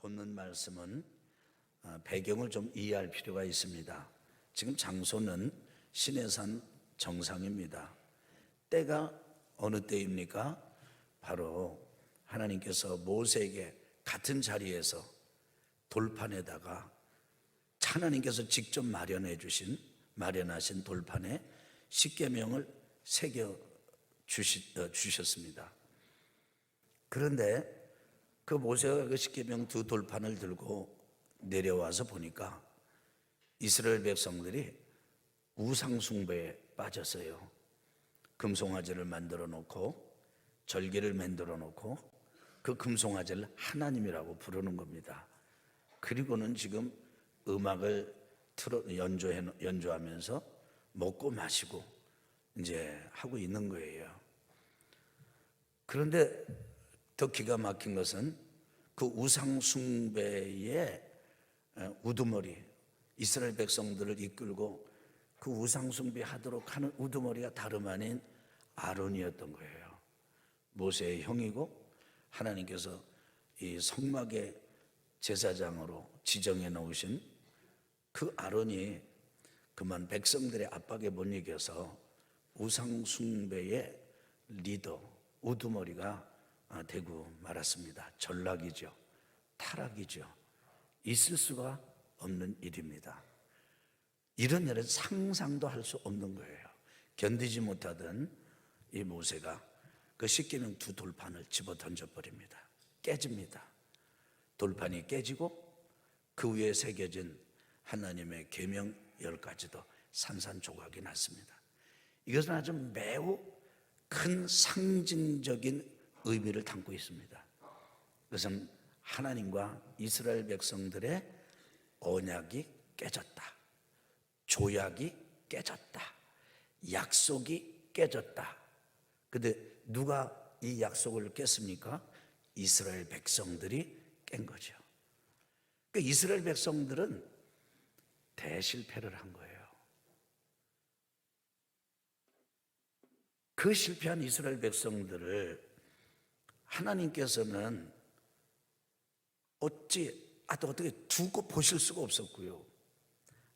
본문 말씀은 배경을 좀 이해할 필요가 있습니다. 지금 장소는 시내산 정상입니다. 때가 어느 때입니까? 바로 하나님께서 모세에게 같은 자리에서 돌판에다가 하나님께서 직접 마련하신 돌판에 십계명을 새겨 주셨습니다. 그런데 그 모세가 그 십계명 두 돌판을 들고 내려와서 보니까 이스라엘 백성들이 우상 숭배에 빠졌어요. 금송아지를 만들어 놓고 절기를 만들어 놓고 그 금송아지를 하나님이라고 부르는 겁니다. 그리고는 지금 음악을 연주하면서 먹고 마시고 이제 하고 있는 거예요. 그런데 더 기가 막힌 것은 그 우상 숭배의 우두머리, 이스라엘 백성들을 이끌고 그 우상 숭배하도록 하는 우두머리가 다름 아닌 아론이었던 거예요. 모세의 형이고 하나님께서 이 성막의 제사장으로 지정해 놓으신 그 아론이 그만 백성들의 압박에 못 이겨서 우상 숭배의 리더, 우두머리가 되고 말았습니다. 전락이죠. 타락이죠. 있을 수가 없는 일입니다. 이런 일은 상상도 할 수 없는 거예요. 견디지 못하던 이 모세가 그 십계명 두 돌판을 집어 던져버립니다. 깨집니다. 돌판이 깨지고 그 위에 새겨진 하나님의 계명 10가지도 산산조각이 났습니다. 이것은 아주 매우 큰 상징적인 의미를 담고 있습니다. 그것은 하나님과 이스라엘 백성들의 언약이 깨졌다, 조약이 깨졌다, 약속이 깨졌다. 근데 누가 이 약속을 깼습니까? 이스라엘 백성들이 깬 거죠. 그러니까 이스라엘 백성들은 대실패를 한 거예요. 그 실패한 이스라엘 백성들을 하나님께서는 어떻게 두고 보실 수가 없었고요,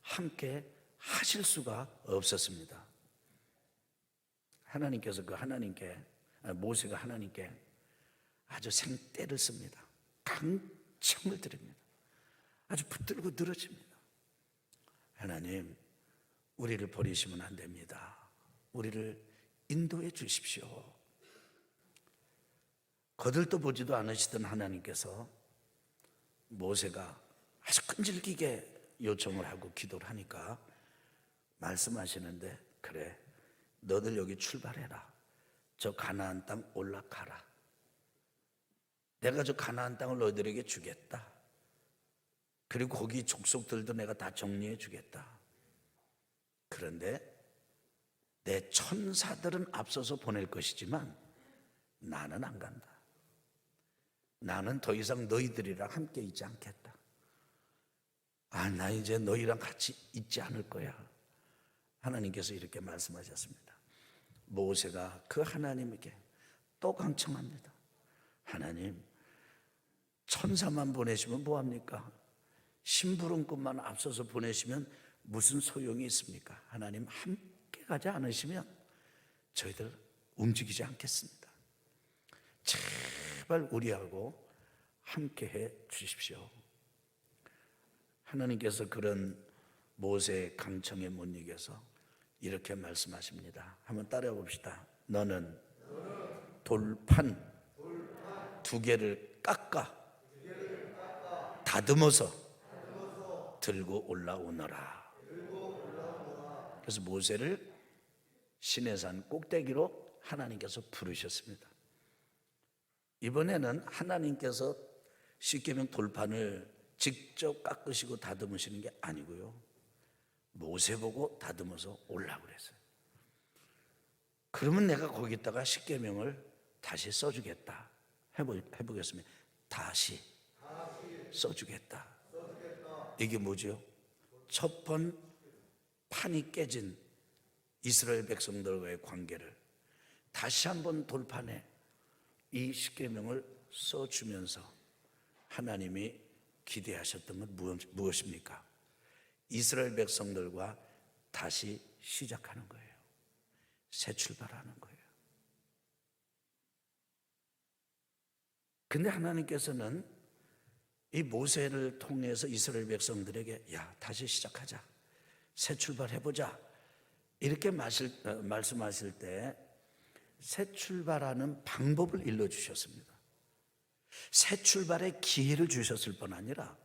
함께 하실 수가 없었습니다. 모세가 하나님께 아주 생떼를 씁니다. 강청을 드립니다. 아주 붙들고 늘어집니다. 하나님, 우리를 버리시면 안 됩니다. 우리를 인도해 주십시오. 거들떠 보지도 않으시던 하나님께서 모세가 아주 끈질기게 요청을 하고 기도를 하니까 말씀하시는데, 그래, 너들 여기 출발해라. 저 가나안 땅 올라가라. 내가 저 가나안 땅을 너희들에게 주겠다. 그리고 거기 족속들도 내가 다 정리해 주겠다. 그런데 내 천사들은 앞서서 보낼 것이지만 나는 안 간다. 나는 더 이상 너희들이랑 함께 있지 않겠다. 나 이제 너희랑 같이 있지 않을 거야. 하나님께서 이렇게 말씀하셨습니다. 모세가 그 하나님에게 또 강청합니다. 하나님, 천사만 보내시면 뭐합니까? 심부름꾼만 앞서서 보내시면 무슨 소용이 있습니까? 하나님, 함께 가지 않으시면 저희들 움직이지 않겠습니다. 제발 우리하고 함께 해 주십시오. 하나님께서 그런 모세의 강청에 못 이겨서 이렇게 말씀하십니다. 한번 따라해 봅시다. 너는 돌판 두 개를 깎아 다듬어서 들고 올라오너라. 그래서 모세를 시내산 꼭대기로 하나님께서 부르셨습니다. 이번에는 하나님께서 십계명 돌판을 직접 깎으시고 다듬으시는 게 아니고요, 모세 보고 다듬어서 오라고 그랬어요. 그러면 내가 거기다가 십계명을 다시 써주겠다. 해보겠습니다. 다시 써주겠다. 이게 뭐죠? 첫 번 판이 깨진 이스라엘 백성들과의 관계를 다시 한번 돌판에 이 십계명을 써주면서 하나님이 기대하셨던 건 무엇입니까? 이스라엘 백성들과 다시 시작하는 거예요. 새 출발하는 거예요. 근데 하나님께서는 이 모세를 통해서 이스라엘 백성들에게 야, 다시 시작하자, 새 출발해보자, 이렇게 말씀하실 때 새 출발하는 방법을 일러주셨습니다. 새 출발의 기회를 주셨을 뿐 아니라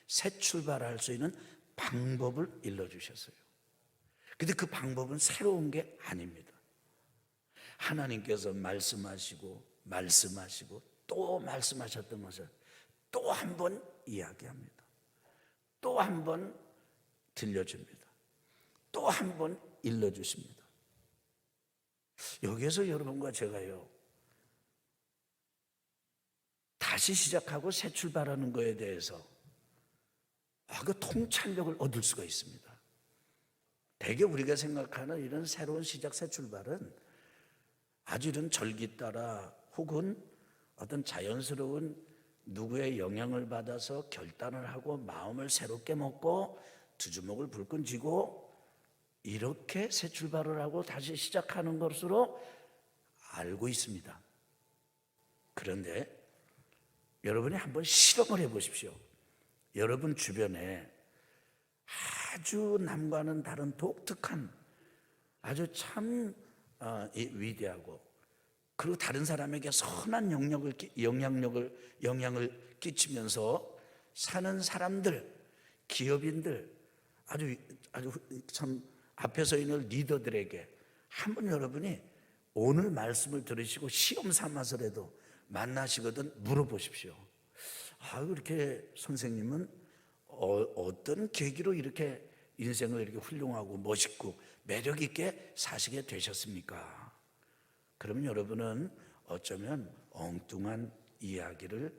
새 출발할 수 있는 방법을 일러주셨어요. 근데 그 방법은 새로운 게 아닙니다. 하나님께서 말씀하시고 또 말씀하셨던 것을 또 한 번 이야기합니다. 또 한 번 들려줍니다. 또 한 번 일러주십니다. 여기에서 여러분과 제가요, 다시 시작하고 새 출발하는 거에 대해서 그 통찰력을 얻을 수가 있습니다. 대개 우리가 생각하는 이런 새로운 시작, 새 출발은 아주 이런 절기 따라 혹은 어떤 자연스러운 누구의 영향을 받아서 결단을 하고 마음을 새롭게 먹고 두 주먹을 불끈 쥐고 이렇게 새 출발을 하고 다시 시작하는 것으로 알고 있습니다. 그런데 여러분이 한번 실험을 해보십시오. 여러분 주변에 아주 남과는 다른 독특한 아주 참 위대하고 그리고 다른 사람에게 선한 영향을 끼치면서 사는 사람들, 기업인들, 아주 참 앞에 서 있는 리더들에게 한번 여러분이 오늘 말씀을 들으시고 시험 삼아서라도 만나시거든 물어보십시오. 그렇게 선생님은 어떤 계기로 이렇게 인생을 이렇게 훌륭하고 멋있고 매력 있게 사시게 되셨습니까? 그럼 여러분은 어쩌면 엉뚱한 이야기를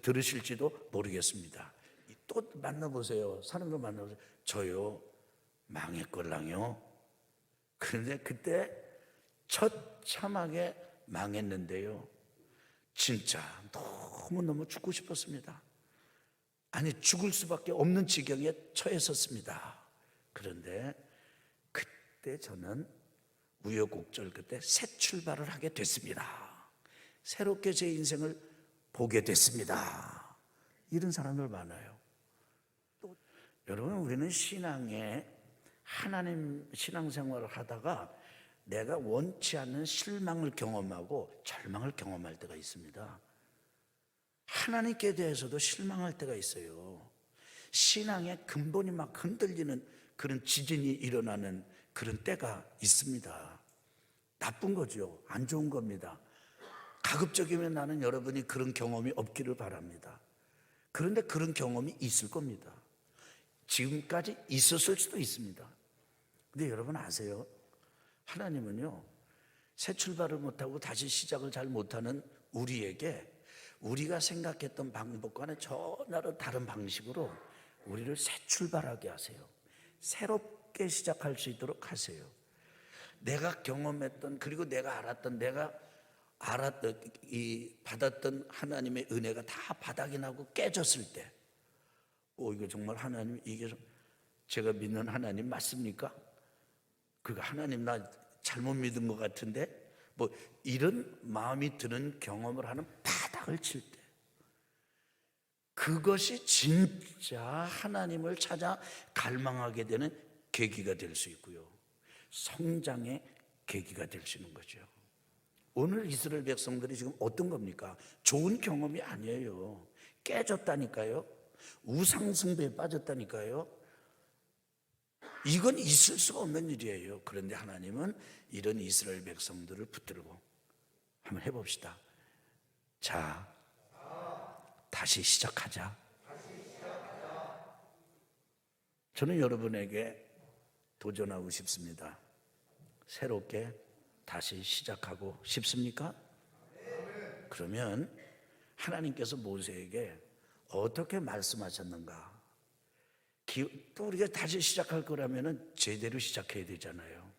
들으실지도 모르겠습니다. 또 만나보세요. 사람들 만나보세요. 저요 망했걸랑요. 그런데 그때 처참하게 망했는데요, 진짜 너무너무 죽고 싶었습니다. 아니 죽을 수밖에 없는 지경에 처했었습니다. 그런데 그때 저는 우여곡절 끝에 새 출발을 하게 됐습니다. 새롭게 제 인생을 보게 됐습니다. 이런 사람들 많아요. 또 여러분, 우리는 하나님 신앙생활을 하다가 내가 원치 않는 실망을 경험하고 절망을 경험할 때가 있습니다. 하나님께 대해서도 실망할 때가 있어요. 신앙의 근본이 막 흔들리는 그런 지진이 일어나는 그런 때가 있습니다. 나쁜 거죠. 안 좋은 겁니다. 가급적이면 나는 여러분이 그런 경험이 없기를 바랍니다. 그런데 그런 경험이 있을 겁니다. 지금까지 있었을 수도 있습니다. 근데 여러분 아세요? 하나님은요, 새 출발을 못하고 다시 시작을 잘 못하는 우리에게 우리가 생각했던 방법과는 전혀 다른 방식으로 우리를 새 출발하게 하세요. 새롭게 시작할 수 있도록 하세요. 내가 경험했던, 그리고 내가 알았던, 받았던 하나님의 은혜가 다 바닥이 나고 깨졌을 때, 이거 정말 하나님, 이게 제가 믿는 하나님 맞습니까? 그거 하나님 나 잘못 믿은 것 같은데, 이런 마음이 드는 경험을 하는 바닥을 칠 때, 그것이 진짜 하나님을 찾아 갈망하게 되는 계기가 될 수 있고요, 성장의 계기가 될 수 있는 거죠. 오늘 이스라엘 백성들이 지금 어떤 겁니까? 좋은 경험이 아니에요. 깨졌다니까요. 우상숭배에 빠졌다니까요. 이건 있을 수가 없는 일이에요. 그런데 하나님은 이런 이스라엘 백성들을 붙들고 한번 해봅시다. 자, 다시 시작하자. 저는 여러분에게 도전하고 싶습니다. 새롭게 다시 시작하고 싶습니까? 그러면 하나님께서 모세에게 어떻게 말씀하셨는가? 또 우리가 다시 시작할 거라면 제대로 시작해야 되잖아요.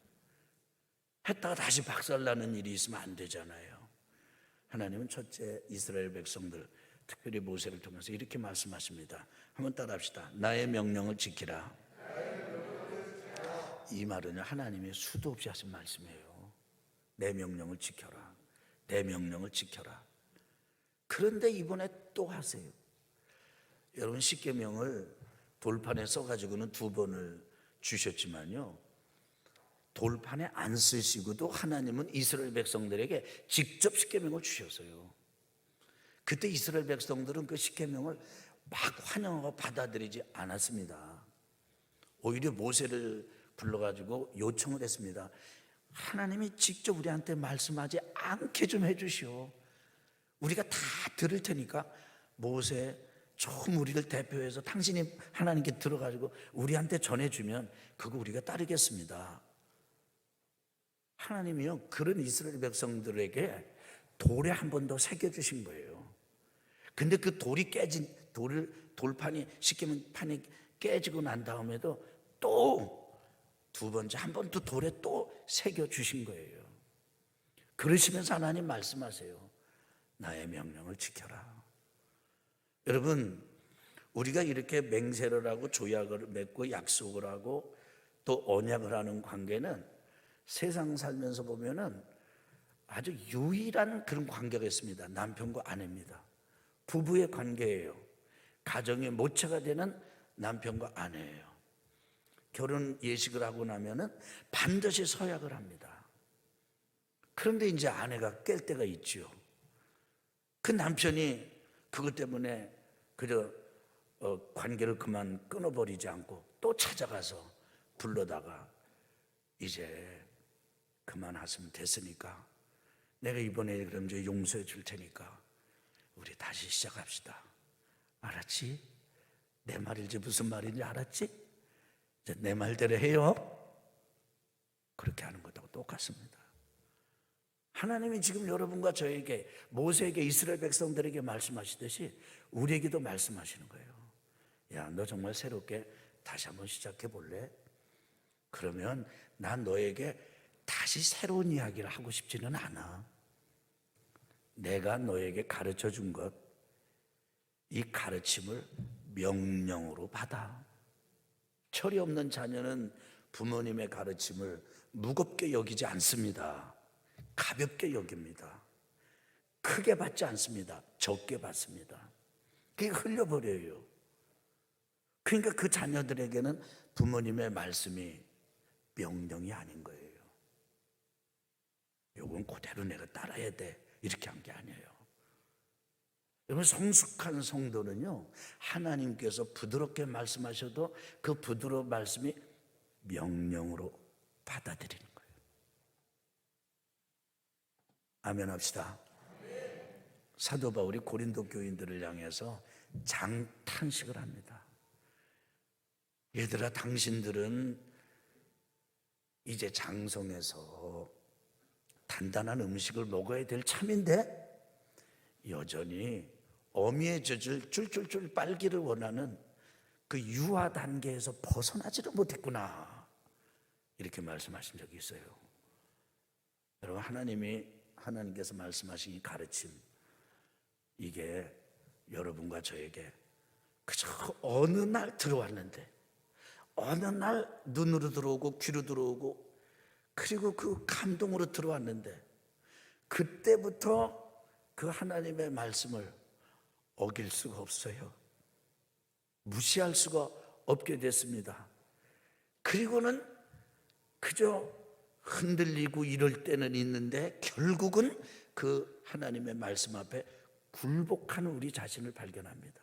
했다가 다시 박살나는 일이 있으면 안 되잖아요. 하나님은 첫째 이스라엘 백성들 특별히 모세를 통해서 이렇게 말씀하십니다. 한번 따라합시다. 나의 명령을 지키라. 이 말은 하나님이 수도 없이 하신 말씀이에요. 내 명령을 지켜라. 내 명령을 지켜라. 그런데 이번에 또 하세요. 여러분, 십계명을 돌판에 써가지고는 2번을 주셨지만요, 돌판에 안 쓰시고도 하나님은 이스라엘 백성들에게 직접 십계명을 주셨어요. 그때 이스라엘 백성들은 그 십계명을 막 환영하고 받아들이지 않았습니다. 오히려 모세를 불러가지고 요청을 했습니다. 하나님이 직접 우리한테 말씀하지 않게 좀 해주시오. 우리가 다 들을 테니까 모세, 좀 우리를 대표해서 당신이 하나님께 들어가지고 우리한테 전해주면 그거 우리가 따르겠습니다. 하나님이요, 그런 이스라엘 백성들에게 돌에 한 번 더 새겨주신 거예요. 근데 그 돌이 깨진 돌판이 십계명판이 깨지고 난 다음에도 또 2번째 한 번 더 돌에 또 새겨주신 거예요. 그러시면서 하나님 말씀하세요. 나의 명령을 지켜라. 여러분, 우리가 이렇게 맹세를 하고 조약을 맺고 약속을 하고 또 언약을 하는 관계는 세상 살면서 보면은 아주 유일한 그런 관계가 있습니다. 남편과 아내입니다. 부부의 관계예요. 가정의 모체가 되는 남편과 아내예요. 결혼 예식을 하고 나면은 반드시 서약을 합니다. 그런데 이제 아내가 깰 때가 있죠. 그 남편이 그것 때문에 그저 관계를 그만 끊어버리지 않고 또 찾아가서 불러다가 이제 그만하시면 됐으니까 내가 이번에 그럼 이제 용서해 줄 테니까 우리 다시 시작합시다. 알았지? 내 말인지 무슨 말인지 알았지? 이제 내 말대로 해요. 그렇게 하는 것하고 똑같습니다. 하나님이 지금 여러분과 저에게, 모세에게, 이스라엘 백성들에게 말씀하시듯이 우리에게도 말씀하시는 거예요. 야, 너 정말 새롭게 다시 한번 시작해 볼래? 그러면 난 너에게 다시 새로운 이야기를 하고 싶지는 않아. 내가 너에게 가르쳐 준 것, 이 가르침을 명령으로 받아. 철이 없는 자녀는 부모님의 가르침을 무겁게 여기지 않습니다. 가볍게 여깁니다. 크게 받지 않습니다. 적게 받습니다. 그게 흘려버려요. 그러니까 그 자녀들에게는 부모님의 말씀이 명령이 아닌 거예요. 요건 그대로 내가 따라야 돼, 이렇게 한 게 아니에요. 여러분, 성숙한 성도는요, 하나님께서 부드럽게 말씀하셔도 그 부드러운 말씀이 명령으로 받아들이는 거예요. 아멘 합시다. 사도 바울이 고린도 교인들을 향해서 장탄식을 합니다. 얘들아, 당신들은 이제 장성해서 단단한 음식을 먹어야 될 참인데 여전히 어미의 젖을 줄줄줄 빨기를 원하는 그 유아 단계에서 벗어나지를 못했구나, 이렇게 말씀하신 적이 있어요. 여러분, 하나님께서 말씀하신 이 가르침, 이게 여러분과 저에게 그저 어느 날 들어왔는데, 어느 날 눈으로 들어오고 귀로 들어오고 그리고 그 감동으로 들어왔는데, 그때부터 그 하나님의 말씀을 어길 수가 없어요. 무시할 수가 없게 됐습니다. 그리고는 그저 흔들리고 이럴 때는 있는데 결국은 그 하나님의 말씀 앞에 굴복하는 우리 자신을 발견합니다.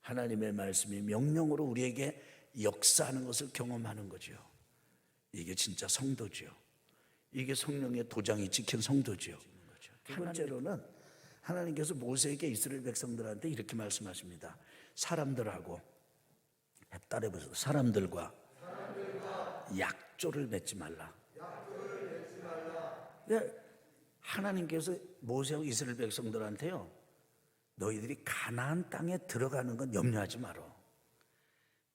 하나님의 말씀이 명령으로 우리에게 역사하는 것을 경험하는 거죠. 이게 진짜 성도죠. 이게 성령의 도장이 찍힌 성도죠. 두 번째로는 하나님께서 모세에게 이스라엘 백성들한테 이렇게 말씀하십니다. 사람들하고, 따라해보세요. 사람들과 약조를 맺지 말라. 하나님께서 모세하고 이스라엘 백성들한테요, 너희들이 가나안 땅에 들어가는 건 염려하지 마라.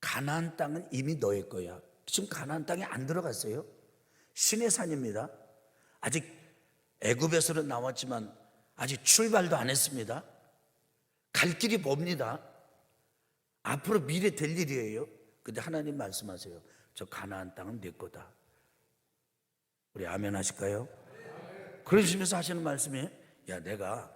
가나안 땅은 이미 너의 거야. 지금 가나안 땅에 안 들어갔어요. 신의 산입니다. 아직 애굽에서는 나왔지만 아직 출발도 안 했습니다. 갈 길이 멉니다. 앞으로 미래 될 일이에요. 근데 하나님 말씀하세요. 저 가나안 땅은 내 거다. 우리 아멘 하실까요? 그러시면서 하시는 말씀이, 야, 내가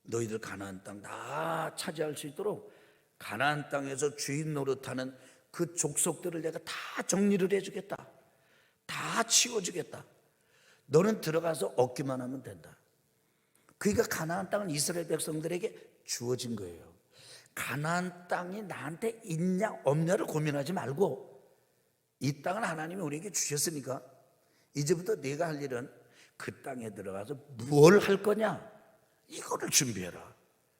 너희들 가나안 땅 다 차지할 수 있도록 가나안 땅에서 주인 노릇하는 그 족속들을 내가 다 정리를 해주겠다. 다 치워주겠다. 너는 들어가서 얻기만 하면 된다. 그러니까 가나안 땅은 이스라엘 백성들에게 주어진 거예요. 가나안 땅이 나한테 있냐 없냐를 고민하지 말고, 이 땅은 하나님이 우리에게 주셨으니까 이제부터 네가 할 일은 그 땅에 들어가서 뭘 할 거냐, 이거를 준비해라.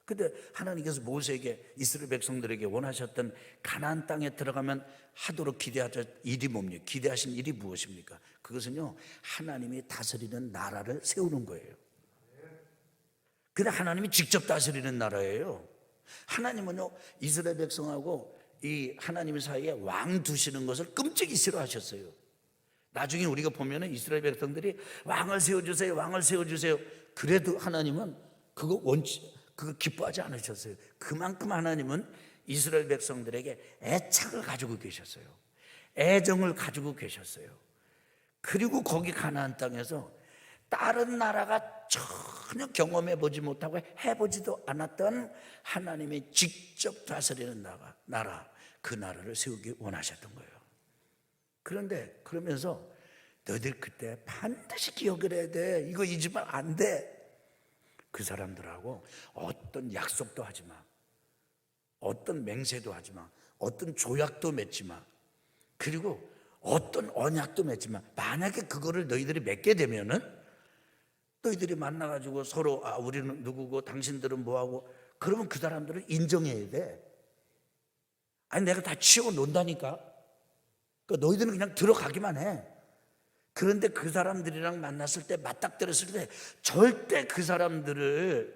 근데 하나님께서 모세에게, 이스라엘 백성들에게 원하셨던 가나안 땅에 들어가면 하도록 기대하신 일이 뭡니까? 기대하신 일이 무엇입니까? 그것은요, 하나님이 다스리는 나라를 세우는 거예요. 근데 하나님이 직접 다스리는 나라예요. 하나님은요, 이스라엘 백성하고 이 하나님 사이에 왕 두시는 것을 끔찍이 싫어하셨어요. 나중에 우리가 보면은 이스라엘 백성들이 왕을 세워주세요, 왕을 세워주세요. 그래도 하나님은 그거 기뻐하지 않으셨어요. 그만큼 하나님은 이스라엘 백성들에게 애착을 가지고 계셨어요. 애정을 가지고 계셨어요. 그리고 거기 가나안 땅에서 다른 나라가 전혀 경험해 보지 못하고 해보지도 않았던 하나님이 직접 다스리는 나라, 그 나라를 세우기 원하셨던 거예요. 그런데 그러면서 너희들 그때 반드시 기억을 해야 돼. 이거 잊으면 안 돼. 그 사람들하고 어떤 약속도 하지 마. 어떤 맹세도 하지 마. 어떤 조약도 맺지 마. 그리고 어떤 언약도 맺지 마. 만약에 그거를 너희들이 맺게 되면은 너희들이 만나가지고 서로 우리는 누구고 당신들은 뭐하고, 그러면 그 사람들을 인정해야 돼. 아니 내가 다 치워 놓는다니까. 그러니까 너희들은 그냥 들어가기만 해. 그런데 그 사람들이랑 만났을 때, 맞닥뜨렸을 때 절대 그 사람들이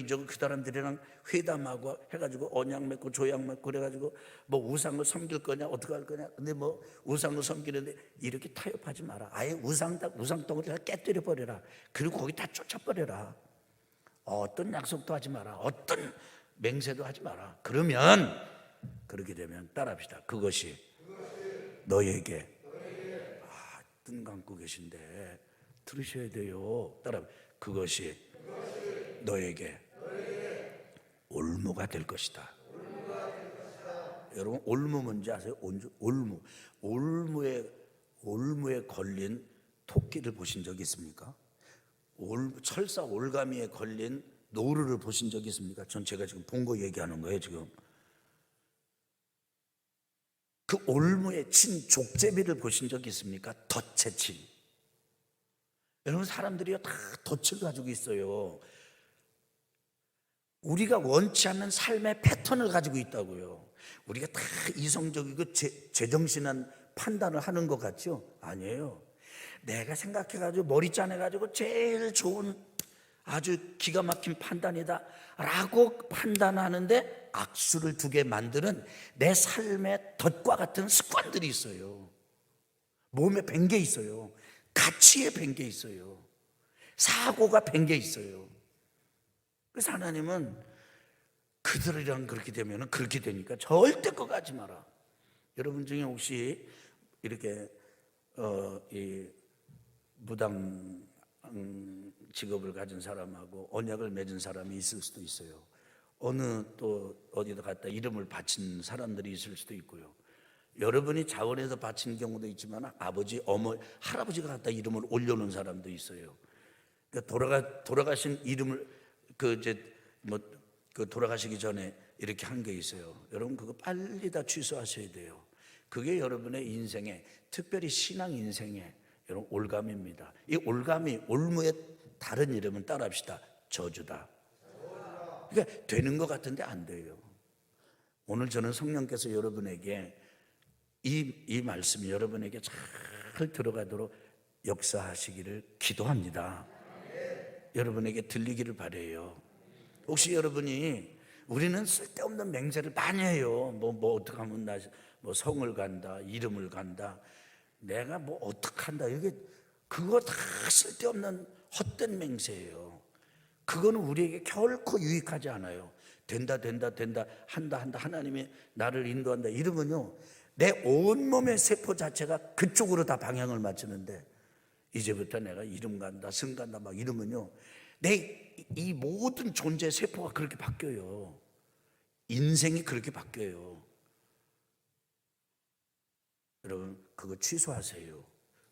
이제 그 사람들이랑 회담하고 해가지고 언약 맺고 조약 맺고 그래가지고 뭐 우상을 섬길 거냐 어떻게 할 거냐. 근데 뭐 우상을 섬기는데 이렇게 타협하지 마라. 아예 우상덩어리를 다 깨뜨려 버려라. 그리고 거기 다 쫓아버려라. 어떤 약속도 하지 마라. 어떤 맹세도 하지 마라. 그러면 그렇게 되면 따라합시다. 그것이 너에게, 눈 감고 계신데 들으셔야 돼요. 따라, 그것이 너에게 올무가 될 것이다. 여러분, 올무 뭔지 아세요? 올무에 걸린 토끼를 보신 적 있습니까? 철사 올가미에 걸린 노루를 보신 적 있습니까? 전 제가 지금 본 거 얘기하는 거예요. 지금 그 올무에 친 족제비를 보신 적 있습니까? 덫에 친. 여러분, 사람들이요 다 덫을 가지고 있어요. 우리가 원치 않는 삶의 패턴을 가지고 있다고요. 우리가 다 이성적이고 제정신한 판단을 하는 것 같죠? 아니에요. 내가 생각해가지고 머리 짜내가지고 제일 좋은 아주 기가 막힌 판단이다 라고 판단하는데 악수를 두게 만드는 내 삶의 덫과 같은 습관들이 있어요. 몸에 밴 게 있어요. 가치에 밴 게 있어요. 사고가 밴 게 있어요. 그래서 하나님은 그들이랑 그렇게 되면 그렇게 되니까 절대 그거 하지 마라. 여러분 중에 혹시 이렇게 이 무당 직업을 가진 사람하고 언약을 맺은 사람이 있을 수도 있어요. 어느 또 어디다 갖다 이름을 바친 사람들이 있을 수도 있고요. 여러분이 자원해서 바친 경우도 있지만 아버지, 어머니, 할아버지가 갖다 이름을 올려놓은 사람도 있어요. 그러니까 돌아가신 이름을 돌아가시기 전에 이렇게 한 게 있어요. 여러분 그거 빨리 다 취소하셔야 돼요. 그게 여러분의 인생에, 특별히 신앙 인생에 여러분 올감입니다. 이 올감이, 올무의 다른 이름은 따라합시다. 저주다. 그러니까 되는 것 같은데 안 돼요. 오늘 저는 성령께서 여러분에게 이 말씀이 여러분에게 잘 들어가도록 역사하시기를 기도합니다. 여러분에게 들리기를 바라요. 혹시 여러분이 우리는 쓸데없는 맹세를 많이 해요. 뭐 어떻게 하면 나 뭐 성을 간다, 이름을 간다, 내가 뭐 어떻게 한다, 이게 그거 다 쓸데없는 헛된 맹세예요. 그거는 우리에게 결코 유익하지 않아요. 된다 한다 하나님이 나를 인도한다 이러면요, 내 온몸의 세포 자체가 그쪽으로 다 방향을 맞추는데, 이제부터 내가 이름 간다 승 간다 막 이러면요, 내 이 모든 존재 세포가 그렇게 바뀌어요. 인생이 그렇게 바뀌어요. 여러분, 그거 취소하세요.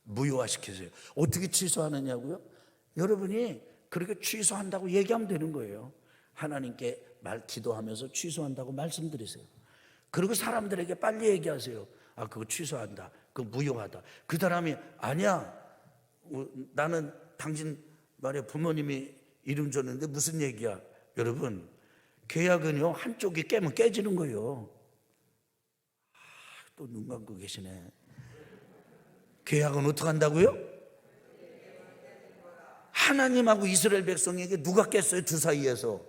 무효화시키세요. 어떻게 취소하느냐고요? 여러분이 그렇게 취소한다고 얘기하면 되는 거예요. 하나님께 기도하면서 취소한다고 말씀드리세요. 그리고 사람들에게 빨리 얘기하세요. 아, 그거 취소한다, 그거 무효하다. 그 사람이 아니야, 나는 당신 말에 부모님이 이름 줬는데 무슨 얘기야. 여러분, 계약은요 한쪽이 깨면 깨지는 거예요. 또 눈 감고 계시네. 계약은 어떻게 한다고요? 하나님하고 이스라엘 백성에게 누가 깼어요? 두 사이에서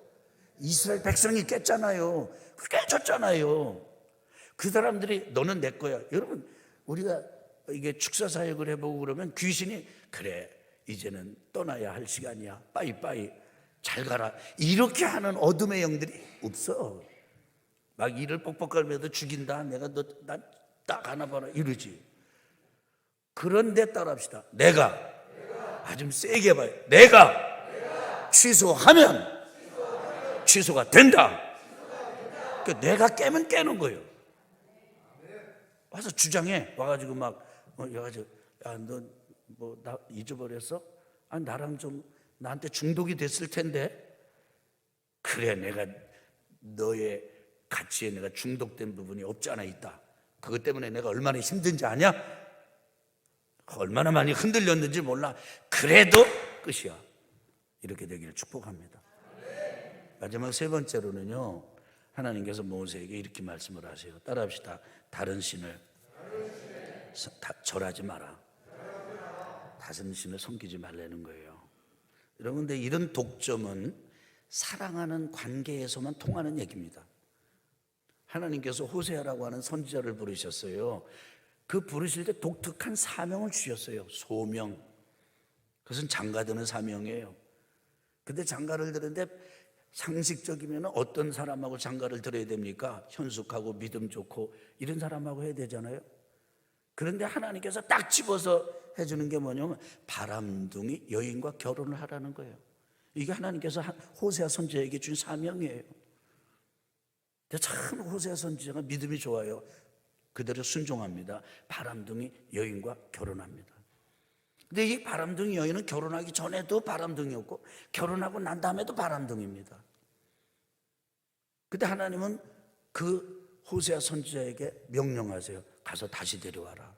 이스라엘 백성이 깼잖아요. 깨졌잖아요. 그 사람들이 너는 내 거야. 여러분, 우리가 이게 축사 사역을 해보고 그러면 귀신이 그래 이제는 떠나야 할 시간이야, 빠이빠이 잘 가라, 이렇게 하는 어둠의 영들이 없어. 막 이를 뻑뻑 갈면서 죽인다, 내가 너 난 딱 하나 봐라 이러지. 그런데 따라합시다. 내가 아주 세게 봐요. 내가 취소하면 취소가 된다. 그러니까 내가 깨면 깨는 거예요. 와서 주장해. 와가지고 막 와가지고 야, 너 뭐 나 잊어버렸어? 아, 나랑 좀 나한테 중독이 됐을 텐데. 그래, 내가 너의 가치에 내가 중독된 부분이 없지 않아 있다. 그것 때문에 내가 얼마나 힘든지 아냐? 얼마나 많이 흔들렸는지 몰라. 그래도 끝이야. 이렇게 되기를 축복합니다. 마지막 세 번째로는요, 하나님께서 모세에게 이렇게 말씀을 하세요. 따라합시다. 다른 신을 절하지 마라. 다른 신을 섬기지 말라는 거예요. 여러분, 근데 이런 독점은 사랑하는 관계에서만 통하는 얘기입니다. 하나님께서 호세아라고 하는 선지자를 부르셨어요. 그 부르실 때 독특한 사명을 주셨어요. 소명. 그것은 장가드는 사명이에요. 근데 장가를 드는데 상식적이면 어떤 사람하고 장가를 들어야 됩니까? 현숙하고 믿음 좋고 이런 사람하고 해야 되잖아요. 그런데 하나님께서 딱 집어서 해주는 게 뭐냐면 바람둥이 여인과 결혼을 하라는 거예요. 이게 하나님께서 호세아 선지자에게 준 사명이에요. 근데 참 호세아 선지자가 믿음이 좋아요. 그대로 순종합니다. 바람둥이 여인과 결혼합니다. 근데 이 바람둥이 여인은 결혼하기 전에도 바람둥이였고 결혼하고 난 다음에도 바람둥이입니다. 근데 하나님은 그 호세아 선지자에게 명령하세요. 가서 다시 데려와라.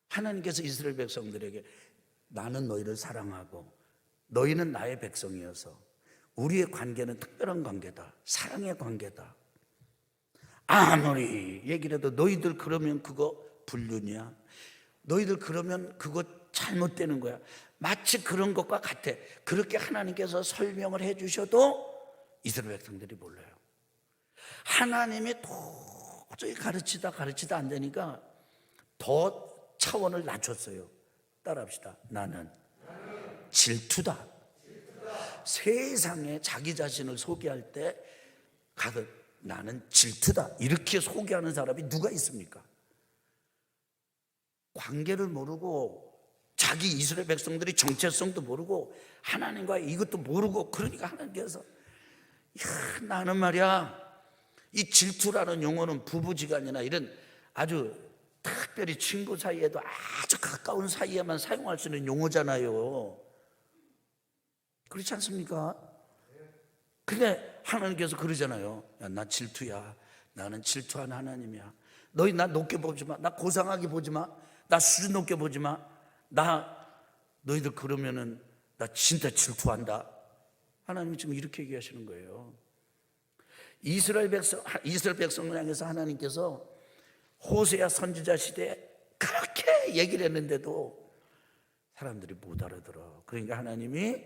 하나님께서 이스라엘 백성들에게 나는 너희를 사랑하고 너희는 나의 백성이어서 우리의 관계는 특별한 관계다. 사랑의 관계다. 아무리 얘기를 해도 너희들 그러면 그거 불륜이야. 너희들 그러면 그거 잘못되는 거야. 마치 그런 것과 같아. 그렇게 하나님께서 설명을 해주셔도 이스라엘 백성들이 몰라요. 하나님이 도저히 가르치다 안 되니까 더 차원을 낮췄어요. 따라합시다. 나는 질투다. 세상에 자기 자신을 소개할 때 가서 나는 질투다 이렇게 소개하는 사람이 누가 있습니까? 관계를 모르고 자기 이스라엘 백성들이 정체성도 모르고 하나님과 이것도 모르고 그러니까 하나님께서 야, 나는 말이야 이 질투라는 용어는 부부지간이나 이런 아주 특별히 친구 사이에도 아주 가까운 사이에만 사용할 수 있는 용어잖아요. 그렇지 않습니까? 근데 하나님께서 그러잖아요. 야, 나 질투야. 나는 질투하는 하나님이야. 너희 나 높게 보지 마. 나 고상하게 보지 마. 나 수준 높게 보지 마. 너희들 그러면은 나 진짜 질투한다. 하나님이 지금 이렇게 얘기하시는 거예요. 이스라엘 백성을 향해서 하나님께서 호세아 선지자 시대에 그렇게 얘기를 했는데도 사람들이 못 알아들어. 그러니까 하나님이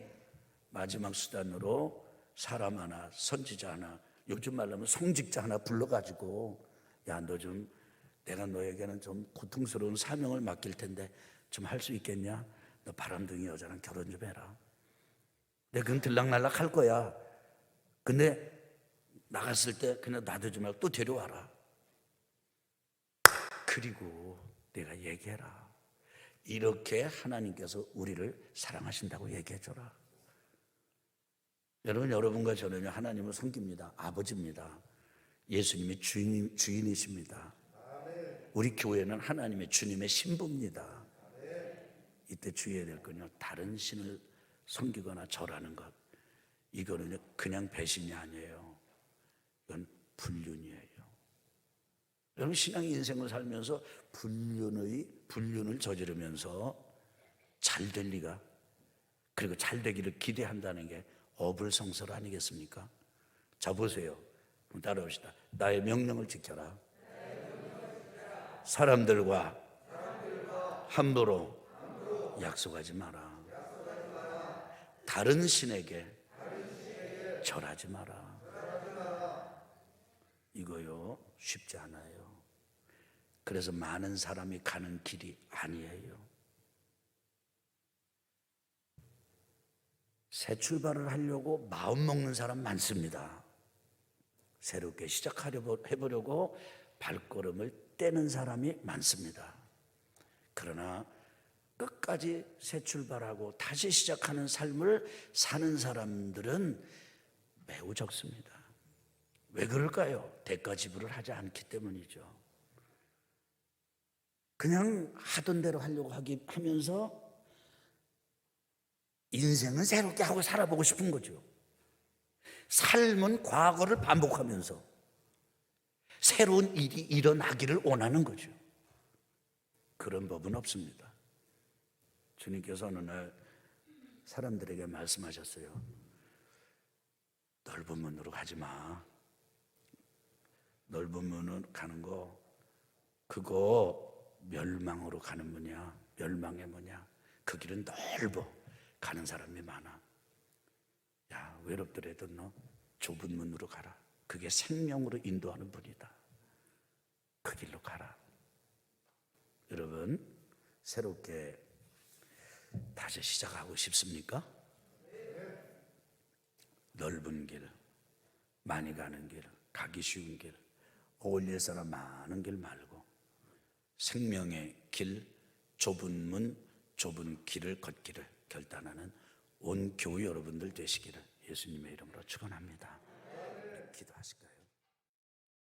마지막 수단으로 사람 하나, 선지자 하나, 요즘 말로 하면 송직자 하나 불러가지고 야, 너 좀 내가 너에게는 좀 고통스러운 사명을 맡길 텐데 좀 할 수 있겠냐? 너 바람둥이 여자랑 결혼 좀 해라. 내가 그건 들락날락 할 거야. 근데 나갔을 때 그냥 놔두지 말고 또 데려와라. 그리고 내가 얘기해라. 이렇게 하나님께서 우리를 사랑하신다고 얘기해줘라. 여러분, 여러분과 저는요, 하나님을 섬깁니다. 아버지입니다. 예수님이 주인이십니다. 우리 교회는 하나님의 주님의 신부입니다. 이때 주의해야 될 건요, 다른 신을 섬기거나 절하는 것, 이거는 그냥 배신이 아니에요. 이건 불륜이에요. 여러분, 신앙 인생을 살면서 불륜을 저지르면서 잘 될 리가, 그리고 잘 되기를 기대한다는 게 어불성설 아니겠습니까? 자, 보세요. 그럼 따라합시다. 나의 명령을 지켜라. 사람들과 함부로 약속하지 마라. 다른 신에게 절하지 마라. 이거요, 쉽지 않아요. 그래서 많은 사람이 가는 길이 아니에요. 새 출발을 하려고 마음 먹는 사람 많습니다. 새롭게 해보려고 발걸음을 떼는 사람이 많습니다. 그러나 끝까지 새 출발하고 다시 시작하는 삶을 사는 사람들은 매우 적습니다. 왜 그럴까요? 대가 지불을 하지 않기 때문이죠. 그냥 하던 대로 하려고 하면서 인생은 새롭게 하고 살아보고 싶은 거죠. 삶은 과거를 반복하면서 새로운 일이 일어나기를 원하는 거죠. 그런 법은 없습니다. 주님께서 어느 날 사람들에게 말씀하셨어요. 넓은 문으로 가지 마. 넓은 문으로 가는 거, 그거 멸망으로 가는 문이야. 멸망의 문이야. 그 길은 넓어. 가는 사람이 많아. 야, 외롭더라도 너 좁은 문으로 가라. 그게 생명으로 인도하는 문이다. 그 길로 가라. 여러분, 새롭게 다시 시작하고 싶습니까? 넓은 길, 많이 가는 길, 가기 쉬운 길, 어울릴 사람 많은 길 말고 생명의 길, 좁은 문, 좁은 길을 걷기를 결단하는 온 교회 여러분들 되시기를 예수님의 이름으로 축원합니다. 기도하실까요?